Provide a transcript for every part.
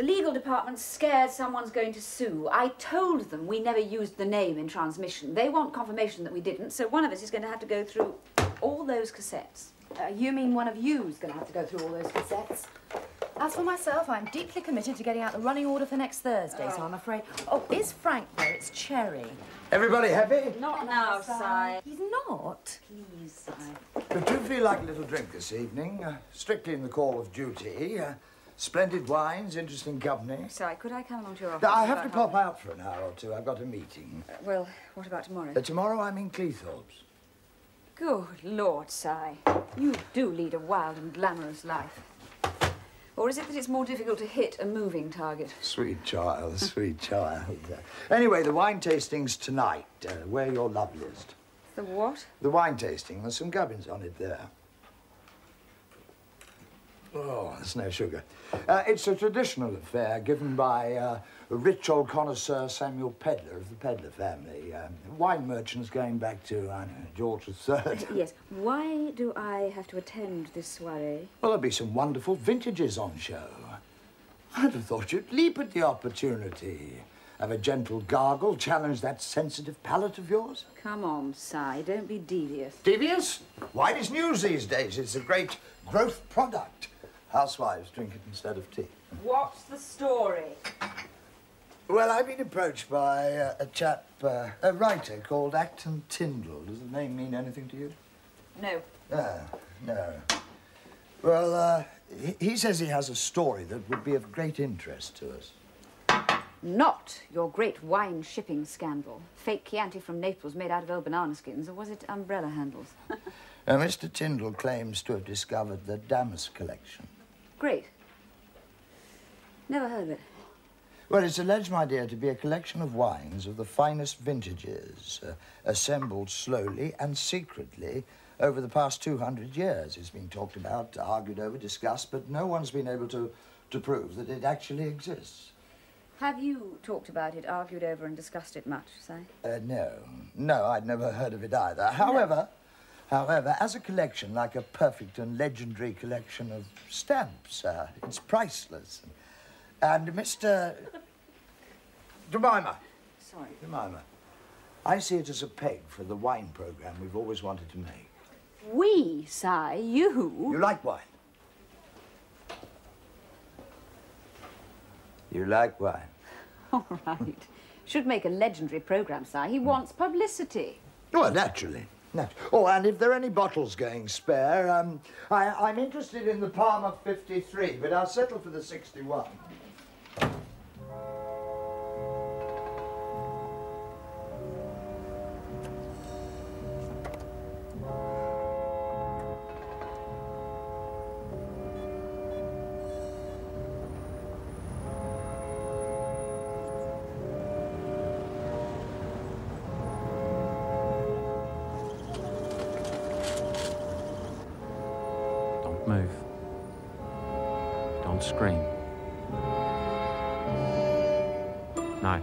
The legal department's scared someone's going to sue. I told them we never used the name in transmission. They want confirmation that we didn't, so one of us is going to have to go through all those cassettes. You mean one of you's going to have to go through all those cassettes? As for myself, I'm deeply committed to getting out the running order for next Thursday, so I'm afraid... Oh, is Frank there? It's Cherry. Everybody happy? Not now, Si. He's not? Please, Si. But do feel like a little drink this evening. Strictly in the call of duty. Splendid wines, interesting company. Si, could I come along to your office? I have to pop out for an hour or two. I've got a meeting. Well, what about tomorrow? Tomorrow I'm in Cleethorpes. Good Lord, Si. You do lead a wild and glamorous life. Or is it that it's more difficult to hit a moving target? Sweet child, sweet child. Anyway, the wine tasting's tonight. Wear your love list. The what? The wine tasting. There's some gubbins on it there. Oh, there's no sugar. It's a traditional affair given by a rich old connoisseur Samuel Pedlar of the Pedlar family. Wine merchants going back to, I don't know, George III. Yes. Why do I have to attend this soiree? Well, there'll be some wonderful vintages on show. I'd have thought you'd leap at the opportunity. Have a gentle gargle, challenge that sensitive palate of yours. Come on, Si, don't be devious. Devious? Wine is news these days. It's a great growth product. Housewives drink it instead of tea. What's the story? Well, I've been approached by a chap, a writer called Acton Tyndall. Does the name mean anything to you? No. No. Well, he says he has a story that would be of great interest to us. Not your great wine shipping scandal. Fake Chianti from Naples made out of old banana skins, or was it umbrella handles? Mr. Tyndall claims to have discovered the Damask Collection. Great. Never heard of it. Well, it's alleged, my dear, to be a collection of wines of the finest vintages, assembled slowly and secretly over the past 200 years. It's been talked about, argued over, discussed, but no one's been able to prove that it actually exists. Have you talked about it, argued over and discussed it much, Si? No, I'd never heard of it either. However, as a collection, like a perfect and legendary collection of stamps, it's priceless. And Mr... Jemima. Sorry. Jemima, I see it as a peg for the wine program we've always wanted to make. We, Si, you? You like wine? You like wine? All right. Should make a legendary program, Si. He wants publicity. Well, naturally. Oh, and if there are any bottles going spare, I'm interested in the Palmer 53, but I'll settle for the 61. Move. Don't scream. Now,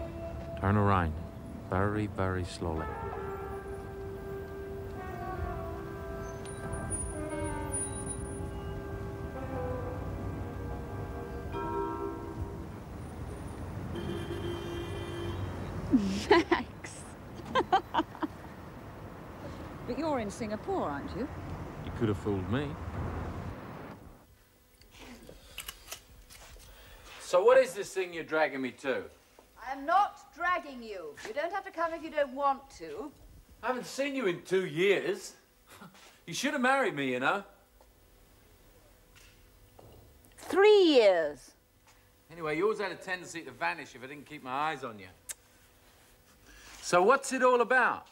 turn around. Very, very slowly. Max. But you're in Singapore, aren't you? You could have fooled me. So what is this thing you're dragging me to? I am not dragging you. You don't have to come if you don't want to. I haven't seen you in 2 years. You should have married me, you know. 3 years. Anyway, you always had a tendency to vanish if I didn't keep my eyes on you. So what's it all about?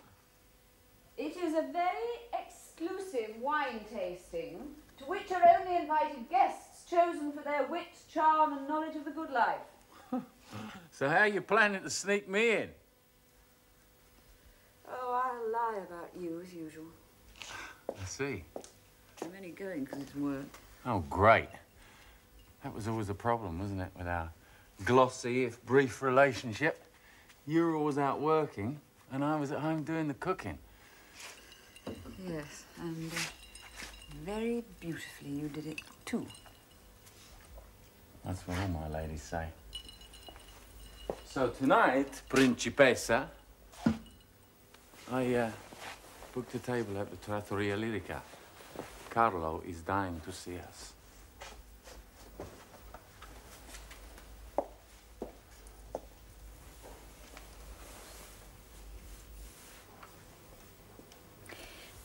It is a very exclusive wine tasting to which are only invited guests chosen for their wit, charm and knowledge of the good life. So how are you planning to sneak me in? Oh, I'll lie about you as usual. I see. I'm only going because it's work. Oh, great. That was always a problem, wasn't it, with our glossy, if brief relationship? You were always out working, and I was at home doing the cooking. Yes, and very beautifully you did it, too. That's what all my ladies say. So tonight, Principessa, I booked a table at the Trattoria Lirica. Carlo is dying to see us.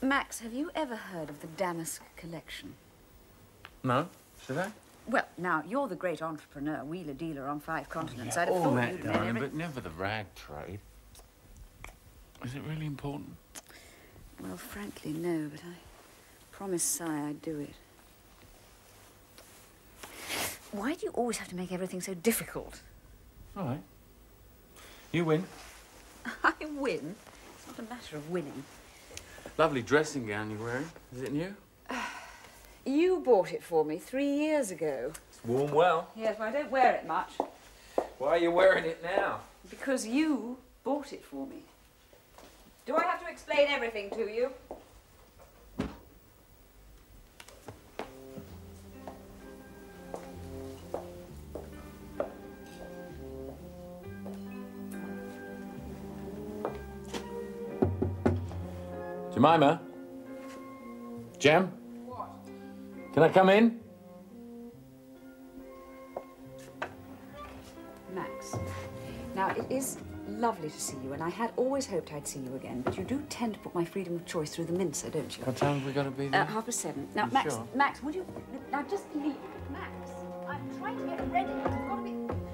Max, have you ever heard of the Damask Collection? No? Should I? Well, now, you're the great entrepreneur, wheeler-dealer on 5 continents. I'd have All thought that, you'd know darling, every... but never the rag trade. Is it really important? Well, frankly, no, but I promised Si I'd do it. Why do you always have to make everything so difficult? All right. You win. I win? It's not a matter of winning. Lovely dressing gown you're wearing. Is it new? You bought it for me 3 years ago. It's worn well. Yes, but I don't wear it much. Why are you wearing it now? Because you bought it for me. Do I have to explain everything to you? Jemima? Jem? What? Can I come in? Max, now it is lovely to see you, and I had always hoped I'd see you again, but you do tend to put my freedom of choice through the mincer, don't you? What time have we got to be there? 7:30. Now, You Max, sure? Max, would you... Now, just leave. Max, I'm trying to get ready. It's got to be...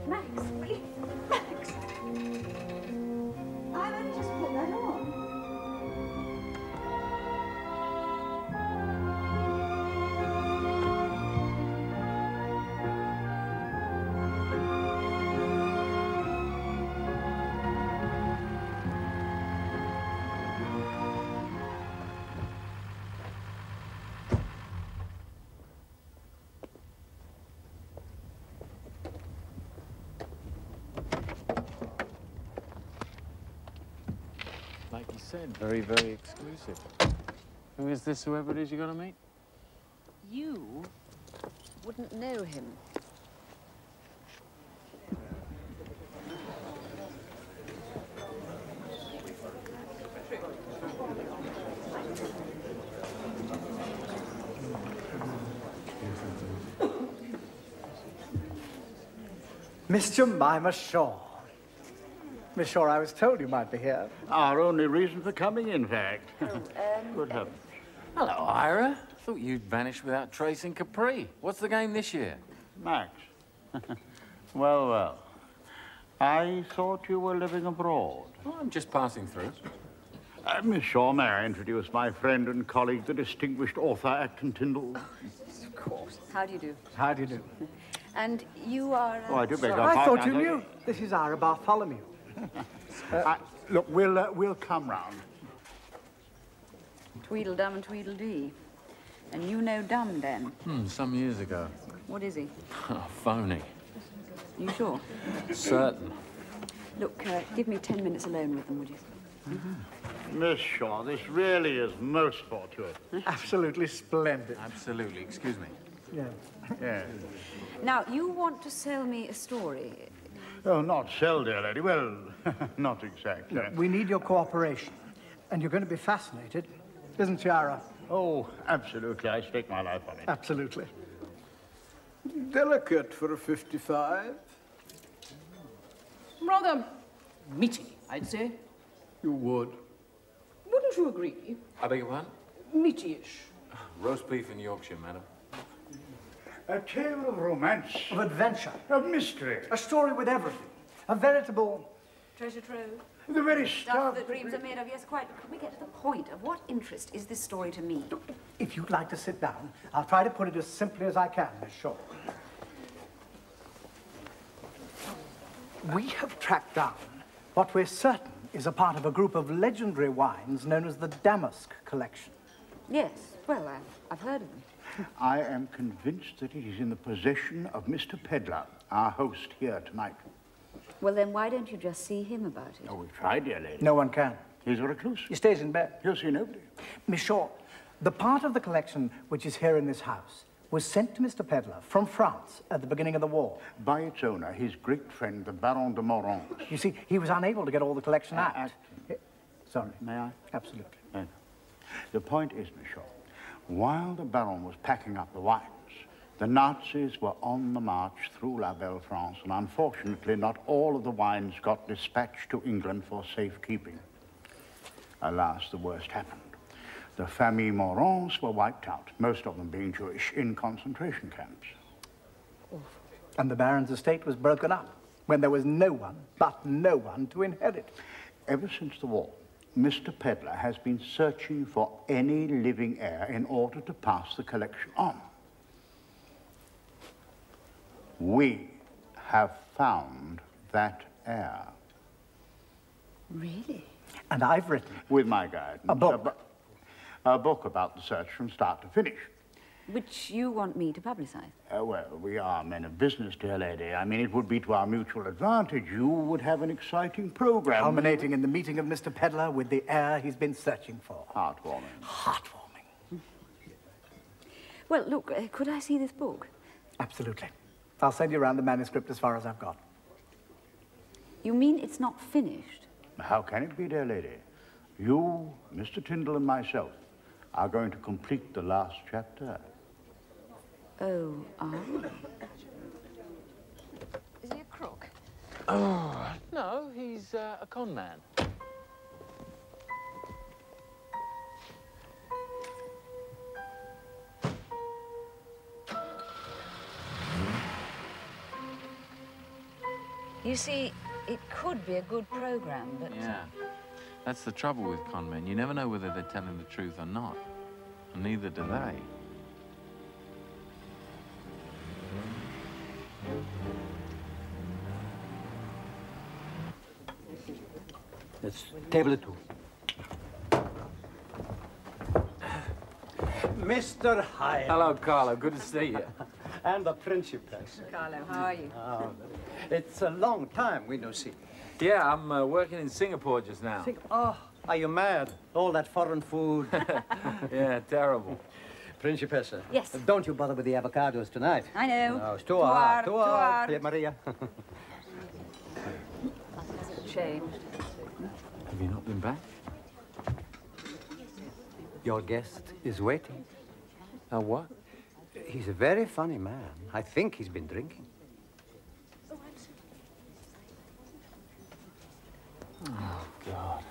Max, will you... Max! I've only just put that on. Like you said, very, very exclusive. Who is this, whoever it is you're going to meet? You wouldn't know him. Miss Jemima Shaw. Miss Shaw, I was told you might be here. Our only reason for coming, in fact. Good heavens. Hello, Ira. Thought you'd vanished without trace in Capri. What's the game this year? Max. Well, well. I thought you were living abroad. Oh, I'm just passing through. Miss Shaw, may I introduce my friend and colleague, the distinguished author Acton Tyndall? Of course. How do you do? How do you do? And you are... Oh, I do beg your I pardon. thought you knew. This is Ira Bartholomew. Look, we'll come round. Tweedledum and Tweedledee. And you know Dum, then? Some years ago. What is he? Oh, phony. You sure? Certain. Look, give me 10 minutes alone with them, would you? Miss Shaw, this really is most fortuitous. Absolutely splendid. Absolutely. Excuse me. Yeah. Yes. Now, you want to sell me a story. Oh, not sell, dear lady. Well, not exactly. Look, we need your cooperation. And you're going to be fascinated, isn't she, Ira? Oh, absolutely. I stake my life on it. Absolutely. Delicate for a 55. Rather meaty, I'd say. You would. Wouldn't you agree? I beg your pardon? Meaty-ish. Roast beef in Yorkshire, madam. A tale of romance, Of adventure. of mystery, A story with everything. A veritable... Treasure trove. the very Stuff stuff. that dreams are made of. Yes, quite. But could we get to the point? Of what interest is this story to me? If you'd like to sit down, I'll try to put it as simply as I can, Miss Shaw. We have tracked down what we're certain is a part of a group of legendary wines known as the Damask Collection. Yes. Well, I've heard of them. I am convinced that it is in the possession of Mr. Pedlar, our host here tonight. Well, then why don't you just see him about it? Oh, we've tried, dear lady. No one can. He's a recluse. He stays in bed. He'll see nobody. Miss Shaw, the part of the collection which is here in this house was sent to Mr. Pedler from France at the beginning of the war. By its owner, his great friend, the Baron de Morans. You see, he was unable to get all the collection out. Sorry. May I? Absolutely. The point is, monsieur, while the Baron was packing up the wines, the Nazis were on the march through La Belle France, and unfortunately, not all of the wines got dispatched to England for safekeeping. Alas, the worst happened. The famille Morans were wiped out, most of them being Jewish, in concentration camps. And the Baron's estate was broken up when there was no one to inherit. Ever since the war, Mr. Pedler has been searching for any living heir in order to pass the collection on. We have found that heir. Really? And I've written... With my guidance. A book. A book about the search from start to finish. Which you want me to publicise? Well, we are men of business, dear lady. I mean, it would be to our mutual advantage. You would have an exciting program. Culminating in the meeting of Mr. Pedler with the heir he's been searching for. Heartwarming. Heartwarming. Well, look, could I see this book? Absolutely. I'll send you around the manuscript as far as I've got. You mean it's not finished? How can it be, dear lady? You, Mr. Tyndall, and myself are going to complete the last chapter. Oh, are we? Is he a crook? Oh, no, he's a con man. You see, it could be a good program, but... Yeah. That's the trouble with con men. You never know whether they're telling the truth or not. And neither do they. It's table 2. Mr. Hyatt. Hello, Carlo. Good to see you. And the Principess. Carlo, how are you? Oh, it's a long time we no see. Yeah, I'm working in Singapore just now. Oh, are you mad? All that foreign food. Yeah, terrible. Principess. Yes. Don't you bother with the avocados tonight. I know. No, it's too hard. Too hard. Maria. Changed. Have you not been back? Your guest is waiting. Oh, what? He's a very funny man. I think he's been drinking. Oh, God.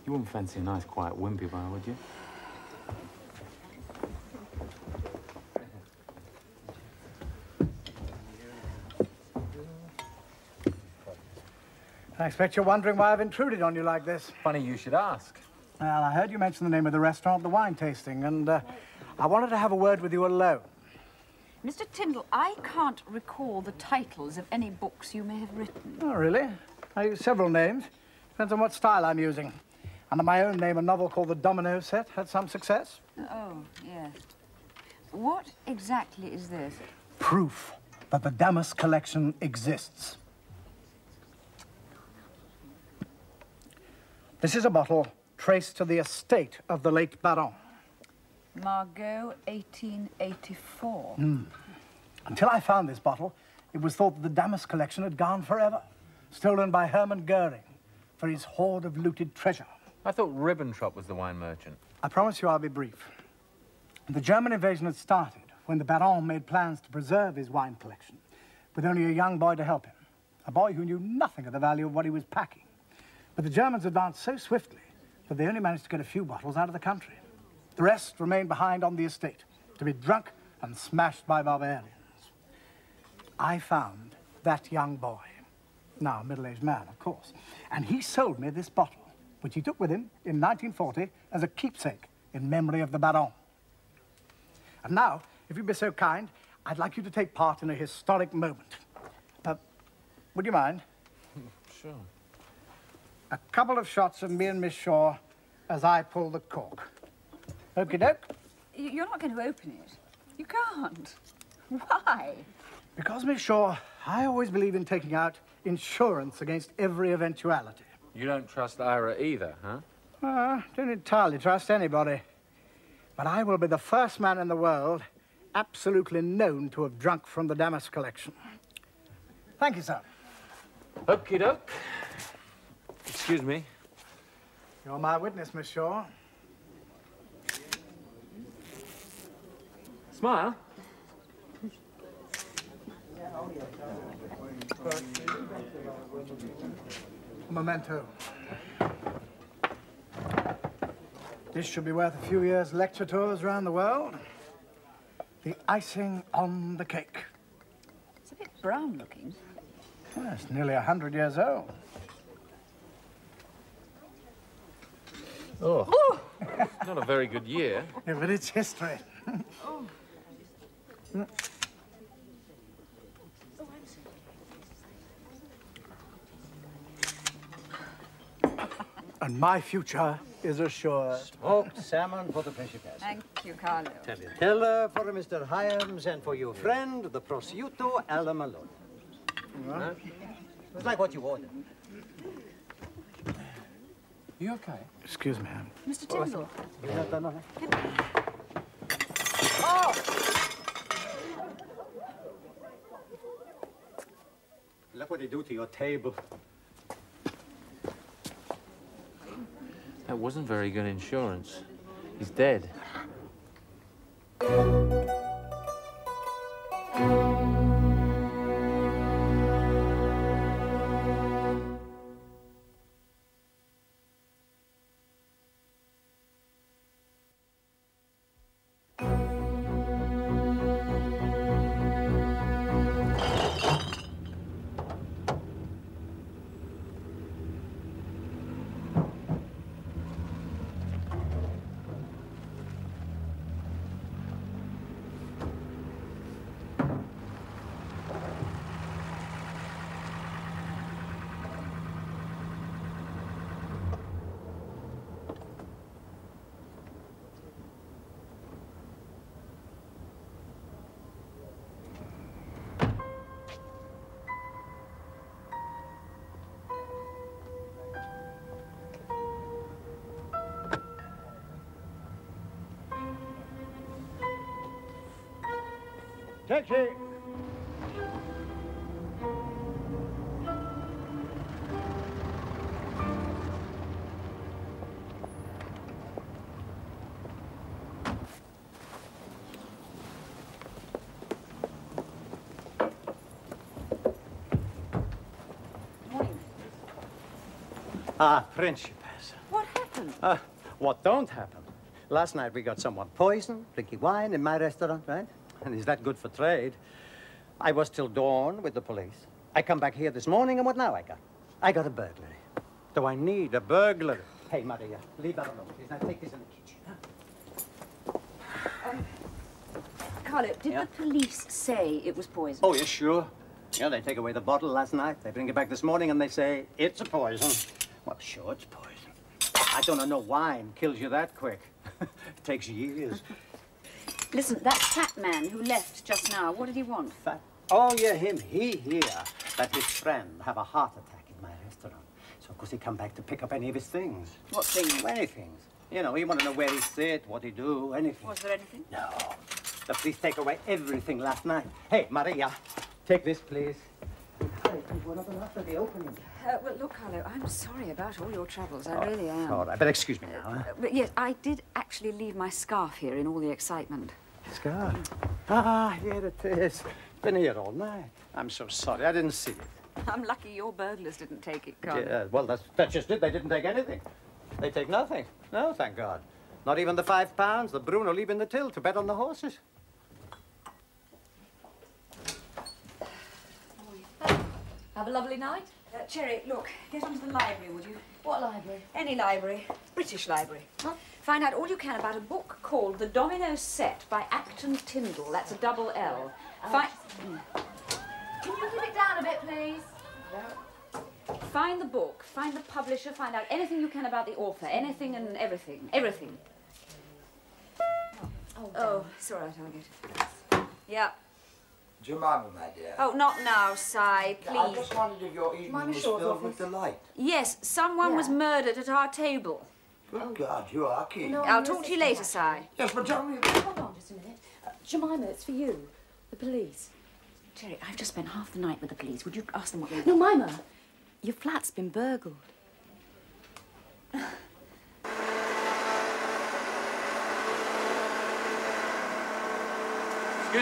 You wouldn't fancy a nice, quiet, wimpy bar, would you? I expect you're wondering why I've intruded on you like this. Funny you should ask. Well, I heard you mention the name of the restaurant, the wine tasting, and I wanted to have a word with you alone. Mr. Tyndall, I can't recall the titles of any books you may have written. Oh, really? I use several names. Depends on what style I'm using. Under my own name, a novel called The Domino Set had some success. Oh, yes. What exactly is this? Proof that the Damask Collection exists. This is a bottle traced to the estate of the late Baron. Margot, 1884. Until I found this bottle, it was thought that the Damask Collection had gone forever, stolen by Hermann Goering for his hoard of looted treasure. I thought Ribbentrop was the wine merchant. I promise you I'll be brief. The German invasion had started when the Baron made plans to preserve his wine collection, with only a young boy to help him, a boy who knew nothing of the value of what he was packing. But the Germans advanced so swiftly that they only managed to get a few bottles out of the country. The rest remained behind on the estate, to be drunk and smashed by barbarians. I found that young boy, now a middle-aged man, of course, and he sold me this bottle, which he took with him in 1940 as a keepsake in memory of the Baron. And now, if you'd be so kind, I'd like you to take part in a historic moment. Would you mind? Sure. A couple of shots of me and Miss Shaw as I pull the cork. Okie doke. You're not going to open it. You can't. Why? Because, Miss Shaw, I always believe in taking out insurance against every eventuality. You don't trust Ira either, huh? Don't entirely trust anybody. But I will be the first man in the world absolutely known to have drunk from the Damask Collection. Thank you, sir. Okie doke. Excuse me. You're my witness, Miss Shaw. Smile. Memento. This should be worth a few years' lecture tours around the world. The icing on the cake. It's a bit brown looking. Well, it's nearly 100 years old. Oh. Not a very good year. Yeah, but it's history. And my future is assured. Smoked salmon for the Principessa. Thank you, Carlo. Tagliatella for Mr. Hyams and for your friend, the prosciutto alla Malone. Huh? It's like what you ordered. You okay? Excuse me. Mr. Tyndall. Look what they do to your table. That wasn't very good insurance. He's dead. Taxi! Ah, Principessa. What happened? What don't happen? Last night we got someone poisoned, drinking wine in my restaurant, right? And is that good for trade? I was till dawn with the police. I come back here this morning, and what now I got? I got a burglary. Do I need a burglar? Hey, Maria, leave that alone, please. Now take this in the kitchen. Carlo, did the police say it was poison? Oh, yeah, sure. Yeah, they take away the bottle last night. They bring it back this morning, and they say it's a poison. Well, sure, it's poison. I don't know wine kills you that quick. It takes years. Listen, that fat man who left just now, what did he want? Fat. Oh, yeah, him. He hear that his friend have a heart attack in my restaurant. So, of course, he come back to pick up any of his things. What things? Many things. You know, he want to know where he sit, what he do, anything. Was there anything? No. The police take away everything last night. Hey, Maria, take this, please. Hurry, please, we're not after the opening. Well, look, Carlo, I'm sorry about all your troubles. I really am. All right, but excuse me now, huh? But yes, I did actually leave my scarf here in all the excitement. Scar. Ah, here it is. Been here all night. I'm so sorry. I didn't see it. I'm lucky your burglars didn't take it, Carlo. Yeah, well, that's just it. They didn't take anything. They take nothing. No, thank God. Not even the £5 the Bruno leave in the till to bet on the horses. Have a lovely night. Cherry, look, get onto the library, would you? What library? Any library. British library. Huh? Find out all you can about a book called The Domino Set by Acton Tyndall. That's a double L. Can you keep it down a bit, please? Find the book, find the publisher, find out anything you can about the author. Anything and everything. Everything. Oh, it's all right, I'll get it. Yeah. Jemima, my dear. Oh, not now, Si, I please. just wondered if your evening was filled with delight. Yes, someone was murdered at our table. Good God, you are keen. No, I'll talk to you later, Si. Yes, but tell me... Hold on just a minute. Jemima, it's for you. The police. Jerry, I've just spent half the night with the police. Would you ask them what they want? No, Mima. Your flat's been burgled. Excuse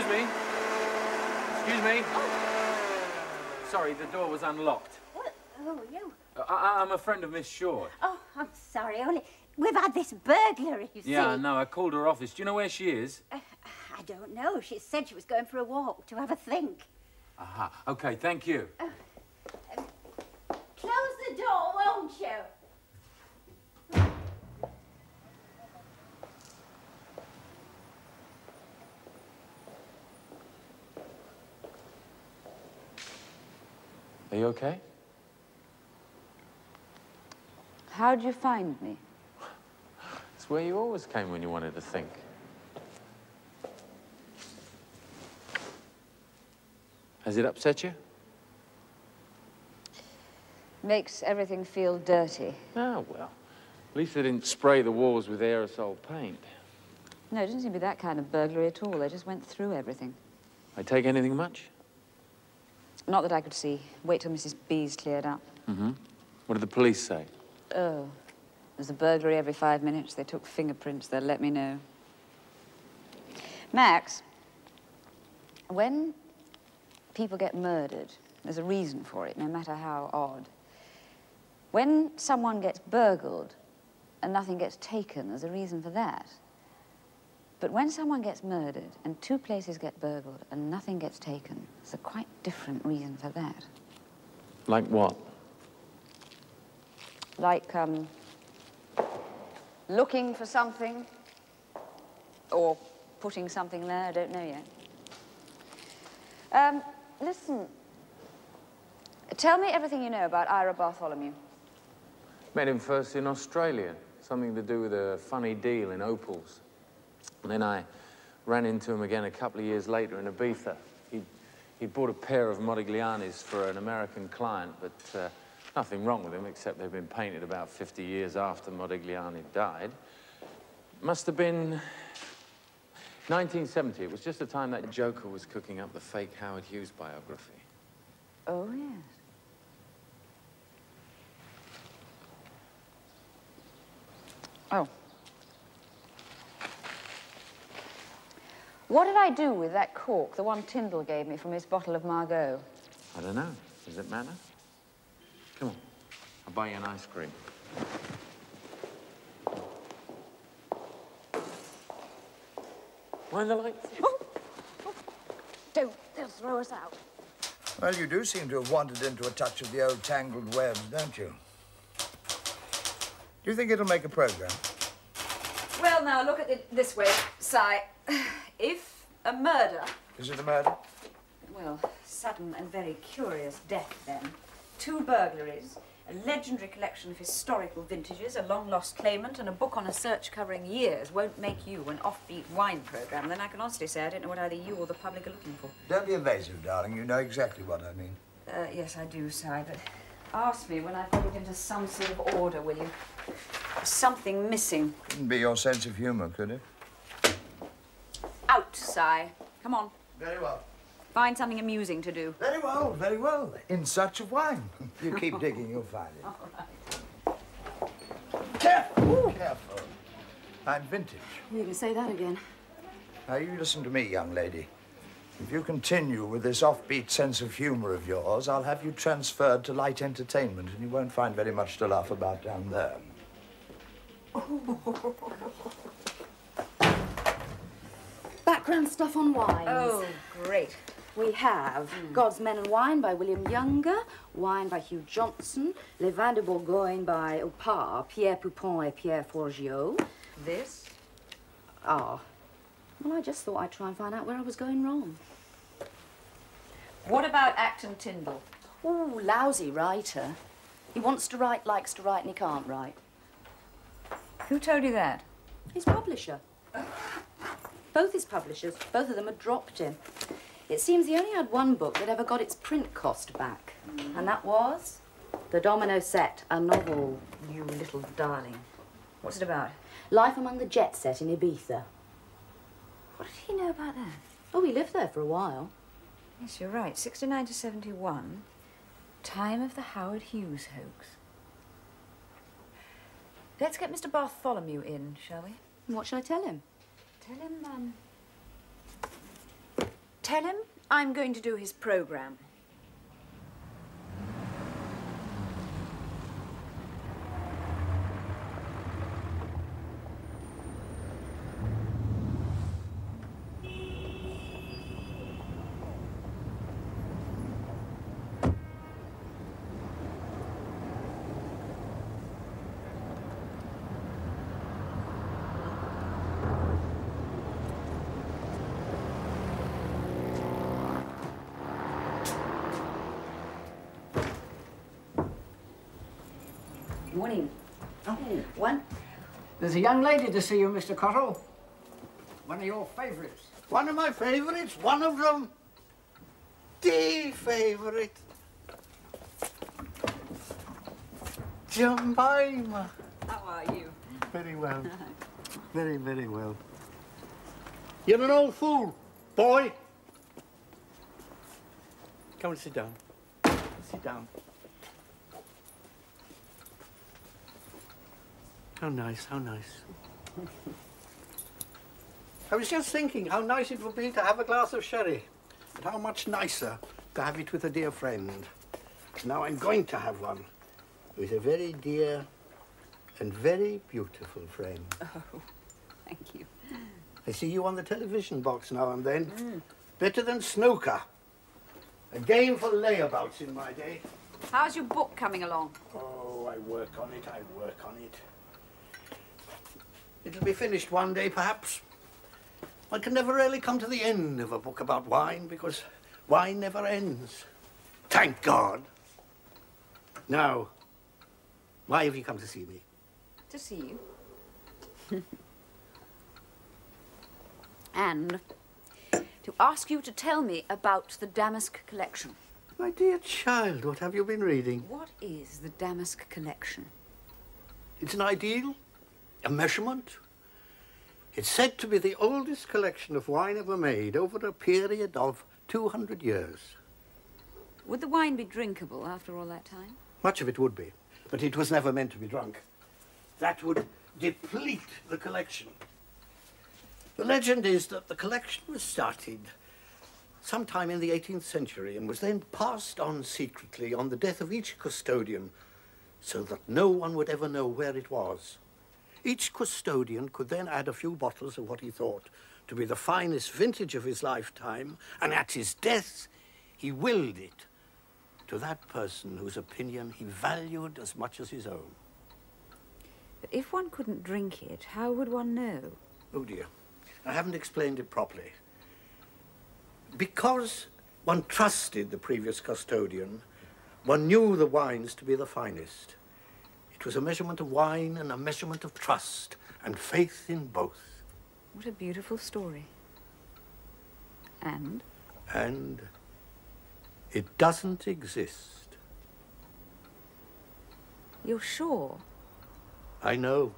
me. Excuse me. Sorry, the door was unlocked. What? Oh, you? I'm a friend of Miss Short. Oh, I'm sorry. Only we've had this burglary, you see. Yeah, I know. I called her office. Do you know where she is? I don't know. She said she was going for a walk to have a think. Aha. Okay, thank you. Close the door, won't you? Are you okay? How'd you find me? It's where you always came when you wanted to think. Has it upset you? Makes everything feel dirty. Oh, well. At least they didn't spray the walls with aerosol paint. No, it didn't seem to be that kind of burglary at all. They just went through everything. I take anything much? Not that I could see. Wait till Mrs. B's cleared up. Mm-hmm. What did the police say? Oh, there's a burglary every 5 minutes. They took fingerprints. They'll let me know. Max, when people get murdered, there's a reason for it, no matter how odd. When someone gets burgled and nothing gets taken, there's a reason for that. But when someone gets murdered and 2 places get burgled and nothing gets taken, there's a quite different reason for that. Like what? Like, looking for something or putting something there, I don't know yet. Listen, tell me everything you know about Ira Bartholomew. Met him first in Australia. Something to do with a funny deal in opals. And then I ran into him again a couple of years later in Ibiza. He bought a pair of Modigliani's for an American client, but nothing wrong with them, except they've been painted about 50 years after Modigliani died. Must have been 1970. It was just the time that Joker was cooking up the fake Howard Hughes biography. Oh, yes. Oh. What did I do with that cork, the one Tyndall gave me from his bottle of Margot? I don't know. Does it matter? Come on. I'll buy you an ice cream. Mind the lights? Oh. Don't. They'll throw us out. Well, you do seem to have wandered into a touch of the old tangled webs, don't you? Do you think it'll make a program? Well, now, look at it this way, Si. If a murder... Is it a murder? Well, sudden and very curious death, then. 2 burglaries, a legendary collection of historical vintages, a long-lost claimant, and a book on a search covering years won't make you an offbeat wine programme, then I can honestly say I don't know what either you or the public are looking for. Don't be evasive, darling. You know exactly what I mean. Yes, I do, Si, but ask me when I put it into some sort of order, will you? There's something missing. Couldn't be your sense of humour, could it? Out, Si. Come on. Very well. Find something amusing to do. Very well, very well. In search of wine. You keep digging, you'll find it. All right. Careful! Ooh. Careful. I'm vintage. You can say that again. Now, you listen to me, young lady. If you continue with this offbeat sense of humour of yours, I'll have you transferred to light entertainment, and you won't find very much to laugh about down there. Background stuff on wines. Oh, great. We have God's Men and Wine by William Younger, Wine by Hugh Johnson, Les Vins de Bourgogne by Opar, Pierre Poupon et Pierre Forgiot. This? Ah. Well, I just thought I'd try and find out where I was going wrong. What about Acton Tyndall? Ooh, lousy writer. He wants to write, likes to write, and he can't write. Who told you that? His publisher. Both his publishers, both of them had dropped him. It seems he only had one book that ever got its print cost back. And that was The Domino Set, a novel, you little darling. What's it about? Life among the jet set in Ibiza. What did he know about that? Oh, he lived there for a while. Yes, you're right. 69 to 71. Time of the Howard Hughes hoax. Let's get Mr. Bartholomew in, shall we? What shall I tell him? Tell him I'm going to do his programme. Morning. Oh. One. There's a young lady to see you, Mr. Cottle. One of your favourites. One of my favourites, one of them. The favourite. Jemima. How are you? Very well. Very, very well. You're an old fool, boy. Come and sit down. Sit down. How nice, how nice. I was just thinking how nice it would be to have a glass of sherry, but how much nicer to have it with a dear friend. Now I'm going to have one with a very dear and very beautiful friend. Oh, thank you. I see you on the television box now and then. Better than snooker. A game for layabouts in my day. How's your book coming along? Oh, I work on it, I work on it. It'll be finished one day, perhaps. One can never really come to the end of a book about wine, because wine never ends. Thank God. Now, why have you come to see me? To see you. And to ask you to tell me about the Damask Collection. My dear child, what have you been reading? What is the Damask Collection? It's an ideal, a measurement. It's said to be the oldest collection of wine ever made over a period of 200 years. Would the wine be drinkable after all that time? Much of it would be, but it was never meant to be drunk. That would deplete the collection. The legend is that the collection was started sometime in the 18th century and was then passed on secretly on the death of each custodian so that no one would ever know where it was. Each custodian could then add a few bottles of what he thought to be the finest vintage of his lifetime, and at his death, he willed it to that person whose opinion he valued as much as his own. But if one couldn't drink it, how would one know? Oh dear, I haven't explained it properly. Because one trusted the previous custodian, one knew the wines to be the finest. It was a measurement of wine and a measurement of trust and faith in both. What a beautiful story. And? And it doesn't exist. You're sure? I know.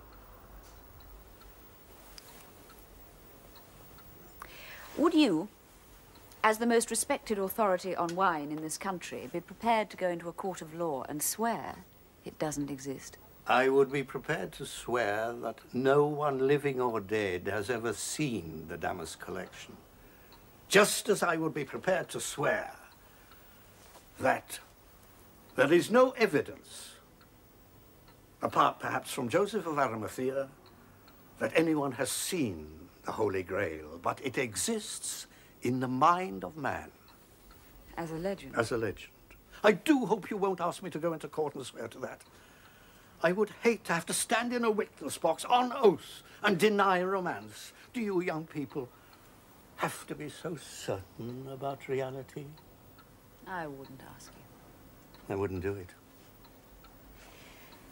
Would you, as the most respected authority on wine in this country, be prepared to go into a court of law and swear it doesn't exist? I would be prepared to swear that no one living or dead has ever seen the Damask Collection. Just as I would be prepared to swear that there is no evidence, apart perhaps from Joseph of Arimathea, that anyone has seen the Holy Grail, but it exists in the mind of man. As a legend? As a legend. I do hope you won't ask me to go into court and swear to that. I would hate to have to stand in a witness box on oath and deny romance. Do you young people have to be so certain about reality? I wouldn't ask you. I wouldn't do it.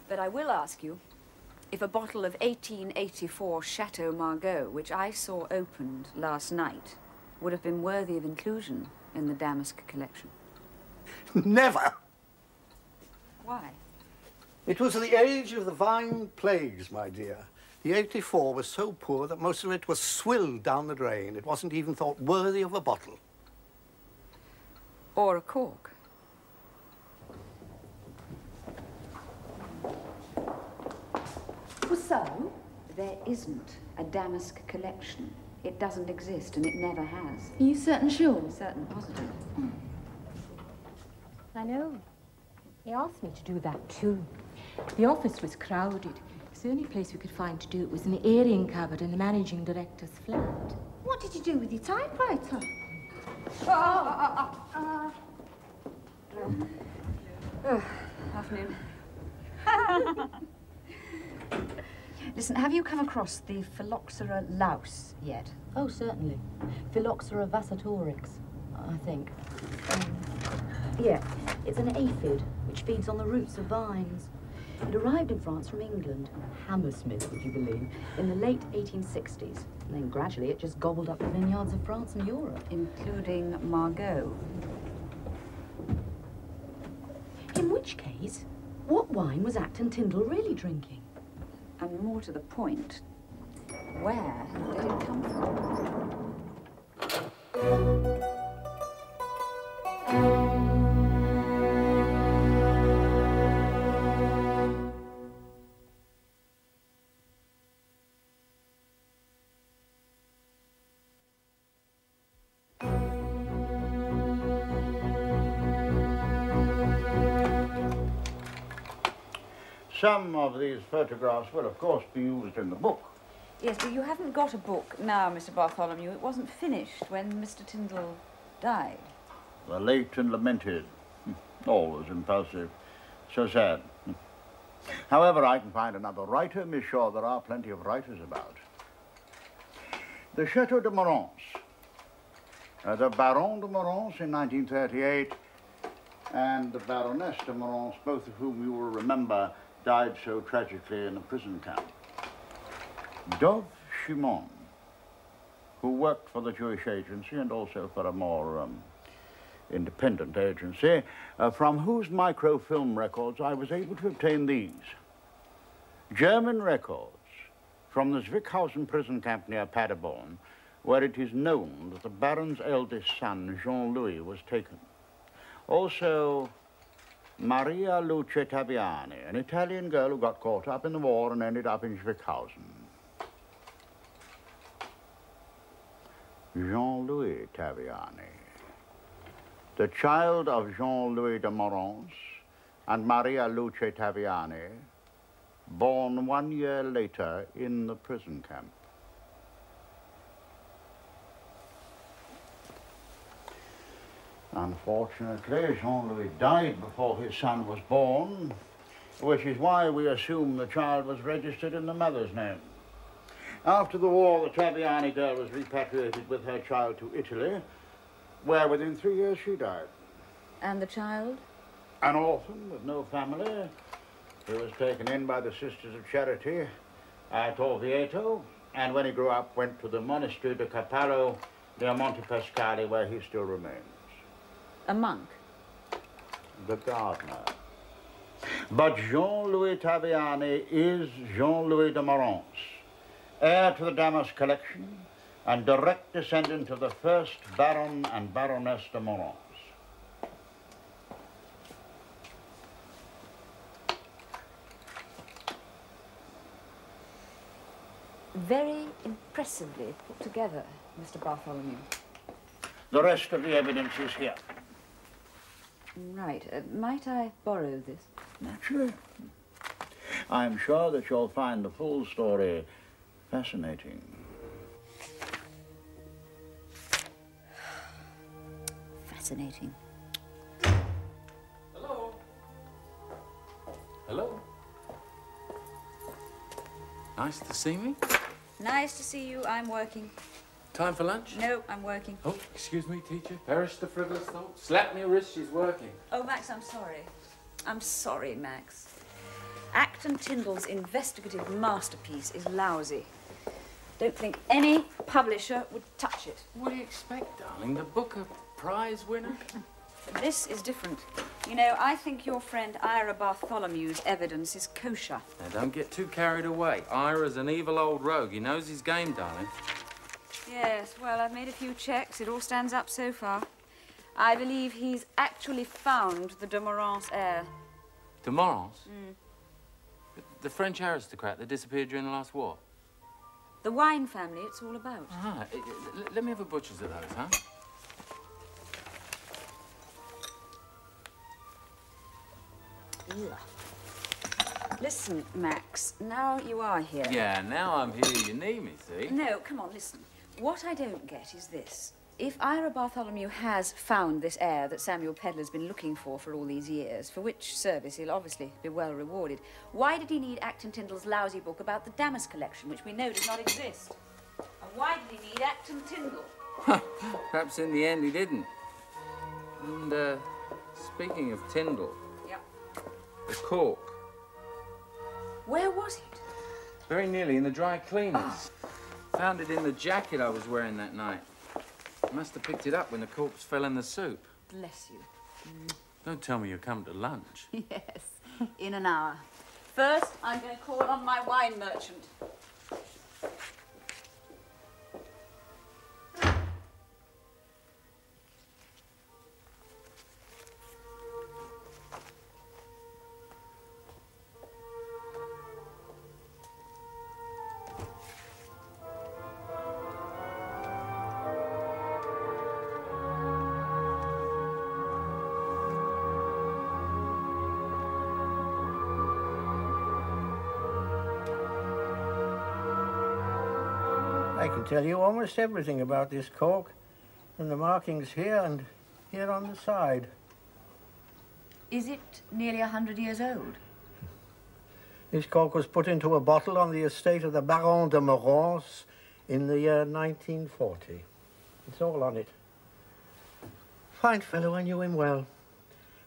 But I will ask you if a bottle of 1884 Chateau Margaux, which I saw opened last night, would have been worthy of inclusion in the Damask Collection. Never! Why? It was the age of the vine plagues, my dear. The 84 was so poor that most of it was swilled down the drain. It wasn't even thought worthy of a bottle. Or a cork. So, there isn't a Damask Collection. It doesn't exist, and it never has. Are you certain sure? Certain positive. I know. He asked me to do that too. The office was crowded. The only place we could find to do it was in the airing cupboard in the managing director's flat. What did you do with your typewriter? Afternoon. Listen, have you come across the Phylloxera louse yet? Oh, certainly. Phylloxera vasatorix, I think. Yeah, it's an aphid which feeds on the roots of vines. It arrived in France from England, Hammersmith, would you believe, in the late 1860s. And then gradually it just gobbled up the vineyards of France and Europe. Including Margaux. In which case, what wine was Acton Tyndall really drinking? And more to the point, where did it come from? Some of these photographs will, of course, be used in the book. Yes, but you haven't got a book now, Mr. Bartholomew. It wasn't finished when Mr. Tyndall died. The late and lamented. Always impulsive. So sad. However, I can find another writer. Miss Shaw, there are plenty of writers about. The Chateau de Morance. The Baron de Morance in 1938 and the Baroness de Morance, both of whom you will remember died so tragically in a prison camp. Dove Chimon, who worked for the Jewish agency and also for a more independent agency, from whose microfilm records I was able to obtain these. German records from the Zwickhausen prison camp near Paderborn, where it is known that the Baron's eldest son, Jean-Louis, was taken. Also, Maria Luce Taviani, an Italian girl who got caught up in the war and ended up in Zwickhausen. Jean-Louis Taviani, the child of Jean-Louis de Morance and Maria Luce Taviani, born 1 year later in the prison camp. Unfortunately, Jean-Louis died before his son was born, which is why we assume the child was registered in the mother's name. After the war, the Taviani girl was repatriated with her child to Italy, where within 3 years she died. And the child? An orphan with no family, who was taken in by the Sisters of Charity at Orvieto, and when he grew up, went to the Monastery de Capallo near Monte Pasquale, where he still remains. A monk? The gardener. But Jean-Louis Taviani is Jean-Louis de Morance, heir to the Damask Collection and direct descendant of the first Baron and Baroness de Morance. Very impressively put together, Mr. Bartholomew. The rest of the evidence is here. Right. Might I borrow this? Naturally. I'm sure that you'll find the full story fascinating. Fascinating. Hello? Hello? Nice to see me. Nice to see you. I'm working. Time for lunch? No, I'm working. Oh, excuse me, teacher. Perish the frivolous thought. Slap me a wrist, she's working. Oh, Max, I'm sorry. I'm sorry, Max. Acton Tyndall's investigative masterpiece is lousy. Don't think any publisher would touch it. What do you expect, darling? The book a prize winner? But this is different. You know, I think your friend Ira Bartholomew's evidence is kosher. Now, don't get too carried away. Ira's an evil old rogue. He knows his game, darling. Yes, well, I've made a few checks. It all stands up so far. I believe he's actually found the de Morance heir. De Morance? The French aristocrat that disappeared during the last war? The wine family it's all about. Ah, let me have a butcher's of those, huh? Ugh. Listen, Max, now you are here. Yeah, now I'm here. You need me, see? No, come on, listen. What I don't get is this. If Ira Bartholomew has found this heir that Samuel Pedlar's been looking for all these years, for which service he'll obviously be well rewarded, why did he need Acton Tyndall's lousy book about the Damask Collection, which we know does not exist? And why did he need Acton Tyndall? Perhaps in the end he didn't. And, speaking of Tyndall... Yep. The cork. Where was it? Very nearly in the dry cleaners. Found it in the jacket I was wearing that night. Must have picked it up when the corpse fell in the soup. Bless you. Don't tell me you're coming to lunch. Yes, in an hour. First, I'm going to call on my wine merchant. I can tell you almost everything about this cork, and the markings here and here on the side. Is it nearly 100 years old? This cork was put into a bottle on the estate of the Baron de Morance in the year 1940. It's all on it. Fine fellow, I knew him well.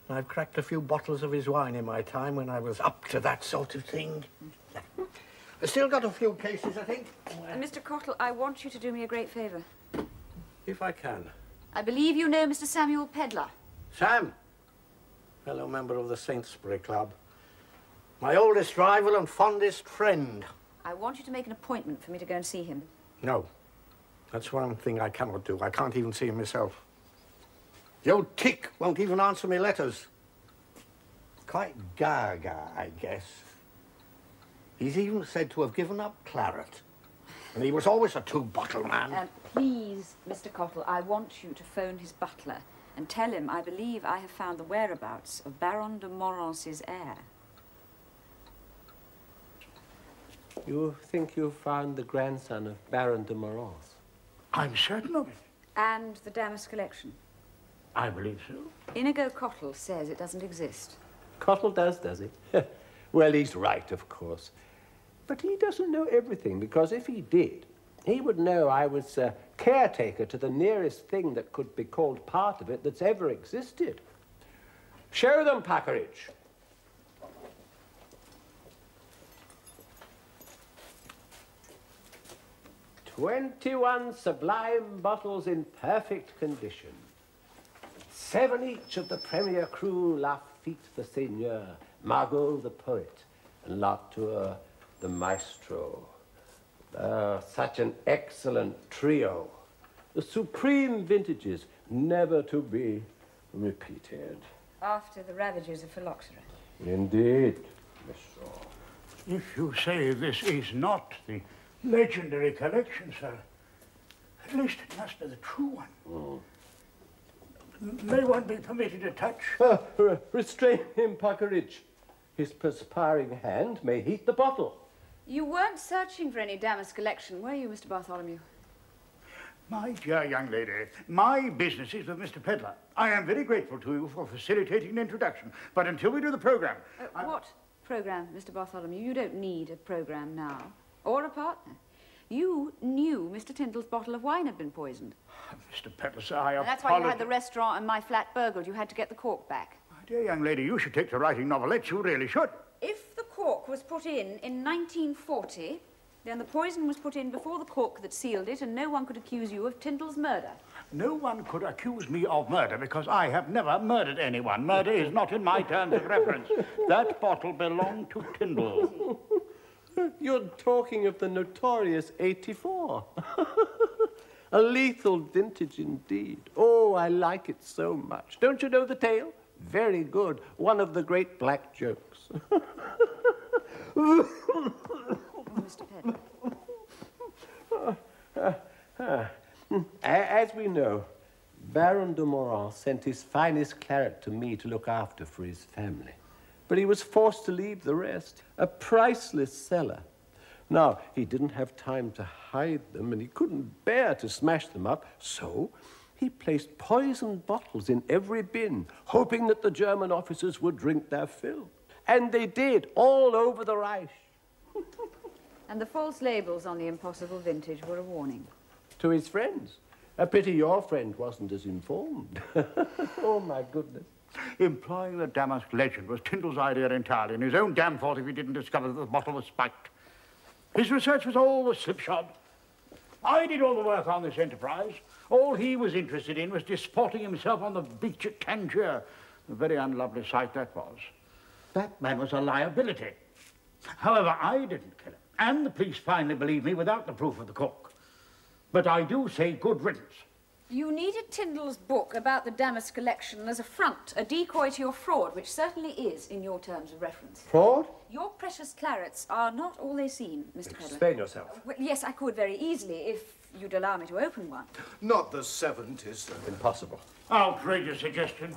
I've cracked a few bottles of his wine in my time when I was up to that sort of thing. I've still got a few cases, I think. Mr. Cottle, I want you to do me a great favour. If I can. I believe you know Mr. Samuel Pedlar. Sam, fellow member of the Saintsbury Club. My oldest rival and fondest friend. I want you to make an appointment for me to go and see him. No, that's one thing I cannot do. I can't even see him myself. The old tick won't even answer me letters. Quite gaga, I guess. He's even said to have given up claret. And he was always a two-bottle man. Please, Mr. Cottle, I want you to phone his butler and tell him I believe I have found the whereabouts of Baron de Morance's heir. You think you found the grandson of Baron de Morance? I'm certain of it. And the Damask Collection. I believe so. Inigo Cottle says it doesn't exist. Cottle does he? Well, he's right, of course. But he doesn't know everything, because if he did, he would know I was caretaker to the nearest thing that could be called part of it that's ever existed. Show them, Packeridge. "21 sublime bottles in perfect condition. 7 each of the premier cru Lafitte the Seigneur, Margot the poet, and Latour the maestro. Such an excellent trio. The supreme vintages, never to be repeated." After the ravages of phylloxera. Indeed, Miss Shaw. If you say this is not the legendary collection, sir, at least it must be the true one. May one be permitted to touch? Restrain him, Packeridge. His perspiring hand may heat the bottle. You weren't searching for any Damask Collection, were you, Mr. Bartholomew? My dear young lady, my business is with Mr. Pedlar. I am very grateful to you for facilitating an introduction, but until we do the programme... What programme, Mr. Bartholomew? You don't need a programme now. Or a partner. You knew Mr. Tyndall's bottle of wine had been poisoned. Mr. Pedlar, sir, I apologize. That's why you had the restaurant and my flat burgled. You had to get the cork back. My dear young lady, you should take to writing novelettes. You really should. If the cork was put in 1940, Then the poison was put in before the cork that sealed it, and no one could accuse you of Tyndall's murder. No one could accuse me of murder because I have never murdered anyone. Murder is not in my terms of reference. That bottle belonged to Tyndall. You're talking of the notorious 84. A lethal vintage indeed. Oh, I like it so much. Don't you know the tale? Very good. One of the great black jokes. Mr. Pedler. As we know, Baron de Moran sent his finest claret to me to look after for his family. But he was forced to leave the rest. A priceless cellar. Now, he didn't have time to hide them, and he couldn't bear to smash them up, so he placed poisoned bottles in every bin, hoping that the German officers would drink their fill. And they did, all over the Reich. And the false labels on the impossible vintage were a warning. To his friends. A pity your friend wasn't as informed. Oh, my goodness. Implying the Damask legend was Tyndall's idea entirely, and his own damn fault if he didn't discover that the bottle was spiked. His research was always slipshod. I did all the work on this enterprise. All he was interested in was disporting himself on the beach at Tangier. A very unlovely sight that was. That man was a liability. However, I didn't kill him, and the police finally believed me without the proof of the cork. But I do say good riddance. You needed Tyndall's book about the Damask Collection as a front, a decoy to your fraud, which certainly is in your terms of reference. Fraud? Your precious clarets are not all they seem, Mr. Pedler. Explain yourself. Well, yes, I could very easily, if you'd allow me to open one. Not the 70s. Impossible. Outrageous suggestion.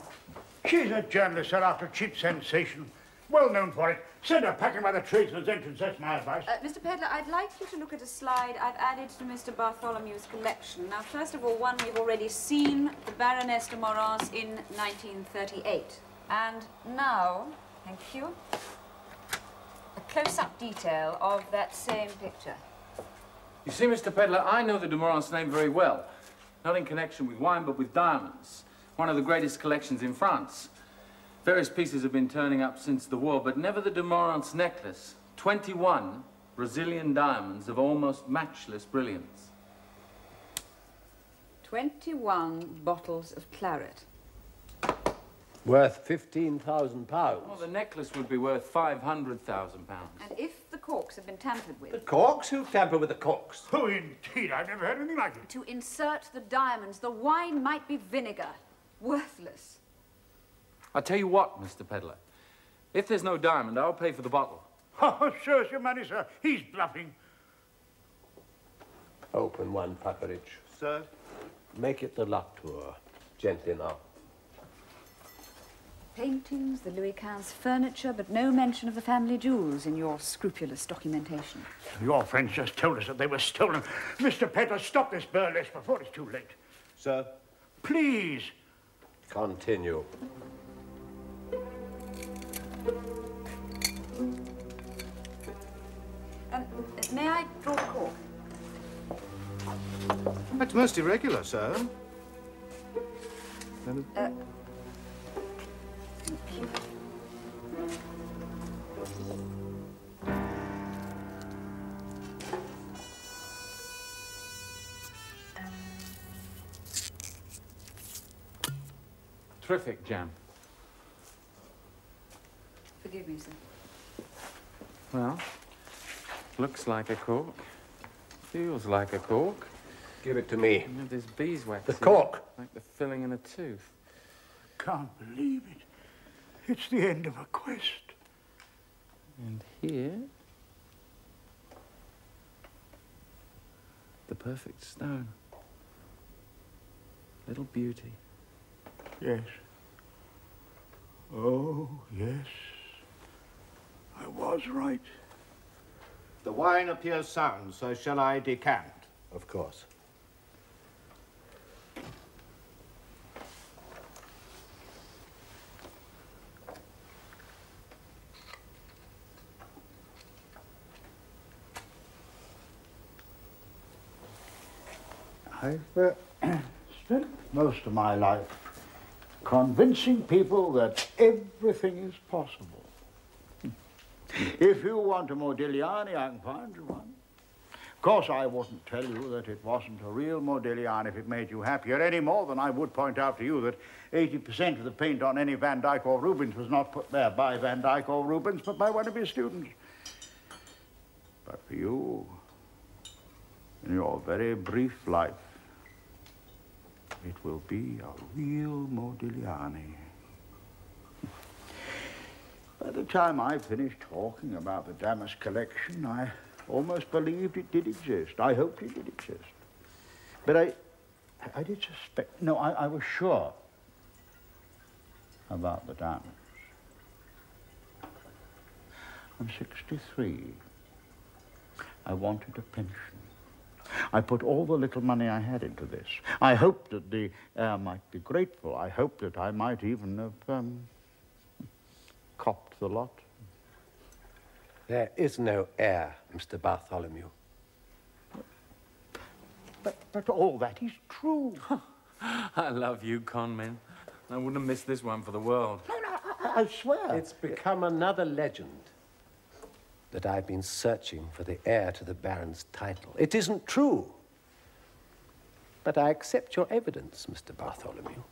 She's a journalist, sir, after cheap sensation. Well known for it. Send her packing by the tradesman's entrance, that's my advice. Mr. Pedler, I'd like you to look at a slide I've added to Mr. Bartholomew's collection. Now, first of all, one we've already seen, the Baroness de Morans in 1938. And now, thank you, a close-up detail of that same picture. You see, Mr. Pedler, I know the de Morans name very well. Not in connection with wine, but with diamonds. One of the greatest collections in France. Various pieces have been turning up since the war, but never the de Morans necklace. 21 Brazilian diamonds of almost matchless brilliance. 21 bottles of claret. Worth £15,000. Well, the necklace would be worth £500,000. And if the corks have been tampered with... The corks? Who tampered with the corks? Oh, indeed, I've never heard anything like it. To insert the diamonds, the wine might be vinegar. Worthless. I'll tell you what, Mr. Pedler. If there's no diamond, I'll pay for the bottle. Oh, show us your money, sir. He's bluffing. Open one, Paparich. Sir? Make it the Latour. Gently now. Paintings, the Louis XV's furniture, but no mention of the family jewels in your scrupulous documentation. Your friends just told us that they were stolen. Mr. Pedler, stop this burlesque before it's too late. Sir? Please. Continue. May I draw the cork? That's most irregular, sir. Terrific, Jam. Forgive me, sir. Well, looks like a cork. Feels like a cork. Give it to me. You know, there's beeswax. The cork. Like the filling in a tooth. Can't believe it. It's the end of a quest. And here, the perfect stone. Little beauty. Yes. Oh, yes. I was right. The wine appears sound, so shall I decant? Of course. I've spent most of my life convincing people that everything is possible. If you want a Modigliani, I can find you one. course, I wouldn't tell you that it wasn't a real Modigliani if it made you happier, any more than I would point out to you that 80% of the paint on any Van Dyck or Rubens was not put there by Van Dyck or Rubens, but by one of his students. But for you, in your very brief life, it will be a real Modigliani. By the time I finished talking about the Damask Collection, I almost believed it did exist. I hoped it did exist. But I did suspect, no, I was sure about the diamonds. I'm 63. I wanted a pension. I put all the little money I had into this. I hoped that the heir might be grateful. I hoped that I might even have copped the lot. There is no heir, Mr. Bartholomew. But all that is true. I love you, con men. I wouldn't have missed this one for the world. No, I swear. It's become another legend that I've been searching for the heir to the Baron's title. It isn't true. But I accept your evidence, Mr. Bartholomew.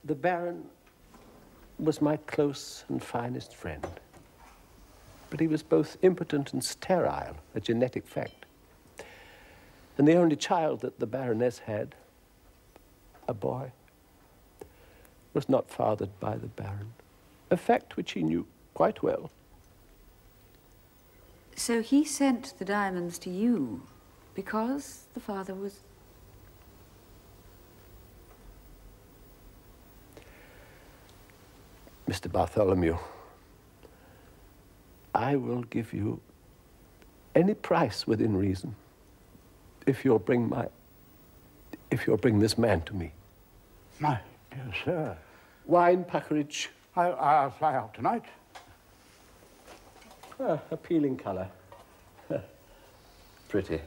The Baron was my close and finest friend. But he was both impotent and sterile, a genetic fact. And the only child that the Baroness had, a boy, was not fathered by the Baron, a fact which he knew quite well. So he sent the diamonds to you because the father was... Mr. Bartholomew, I will give you any price within reason if you'll bring this man to me. My dear sir. Wine, Puckeridge. I'll fly out tonight. Appealing colour. Pretty.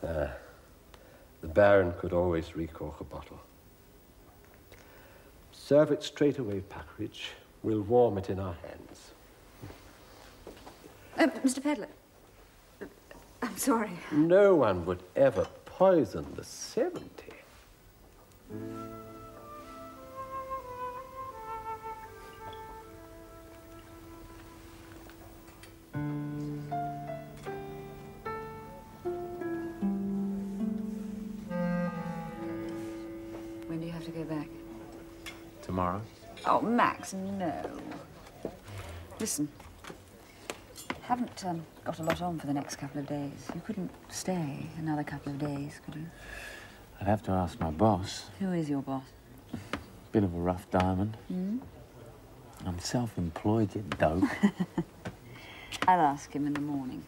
The Baron could always recork a bottle. Serve it straight away, Puckeridge. We'll warm it in our hands. Mr. Pedler. I'm sorry. No one would ever poison the 70. When do you have to go back? Tomorrow? Oh, Max, no. Listen, haven't got a lot on for the next couple of days. You couldn't stay another couple of days, could you? I'd have to ask my boss. Who is your boss? Bit of a rough diamond. I'm self-employed, you dope. I'll ask him in the morning.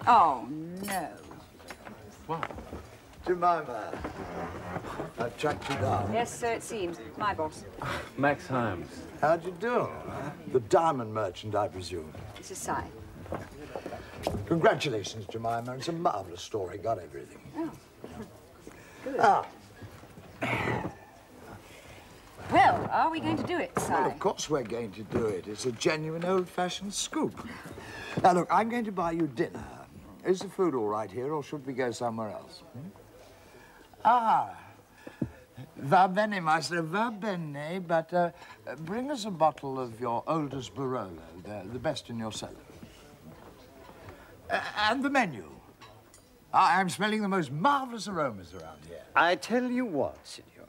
Oh, no. What? Jemima, I've tracked you down. Yes, so it seems. My boss. Max Holmes. How'd you do? The diamond merchant, I presume. This is Si. Congratulations, Jemima. It's a marvelous story. Got everything. Oh. Good. Ah. Well, are we going to do it, Si? Well, of course we're going to do it. It's a genuine old-fashioned scoop. Now, look, I'm going to buy you dinner. Is the food all right here, or should we go somewhere else? Ah, va bene, maestro, va bene, but bring us a bottle of your oldest Barolo, the best in your cellar. And the menu. I'm smelling the most marvelous aromas around here. I tell you what, Signor,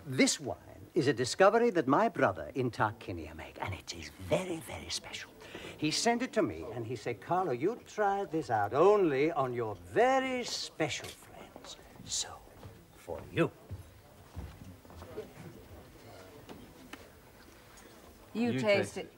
this wine is a discovery that my brother in Tarquinia made, and it is very, very special. He sent it to me, and he said, Carlo, you try this out only on your very special friends. So, for you. You taste it.